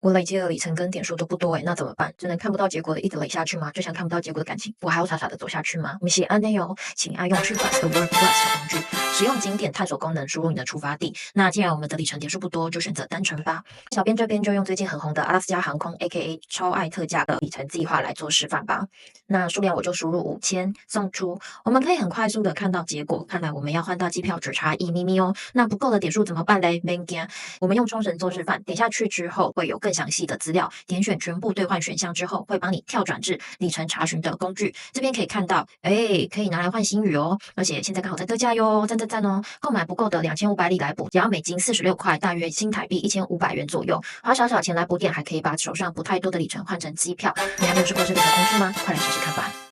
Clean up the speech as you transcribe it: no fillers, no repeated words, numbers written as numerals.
我累积的里程跟点数都不多那怎么办？只能看不到结果的一直累下去吗？就像看不到结果的感情，我还要傻傻的走下去吗？我们写案内哦，请爱用去 Bus 的 Word Plus 小工具，使用景点探索功能输入你的出发地。那既然我们的里程点数不多，就选择单程吧。小编这边就用最近很红的阿拉斯加航空 （AKA 超爱特价）的里程计划来做示范吧。那数量我就输入5000，送出。我们可以很快速的看到结果，看来我们要换到机票只差1咪咪哦。那不够的点数怎么办嘞？没惊，我们用冲绳做示范，点下去之后会有更详细的资料，点选全部兑换选项之后，会帮你跳转至里程查询的工具。这边可以看到，可以拿来换新语哦，而且现在刚好在特价哟，赞赞赞哦！购买不够的2500里来补，只要美金46块，大约新台币1500元左右，花少少钱来补点，还可以把手上不太多的里程换成机票。你还没有试过这个小工具吗？快来试试看吧！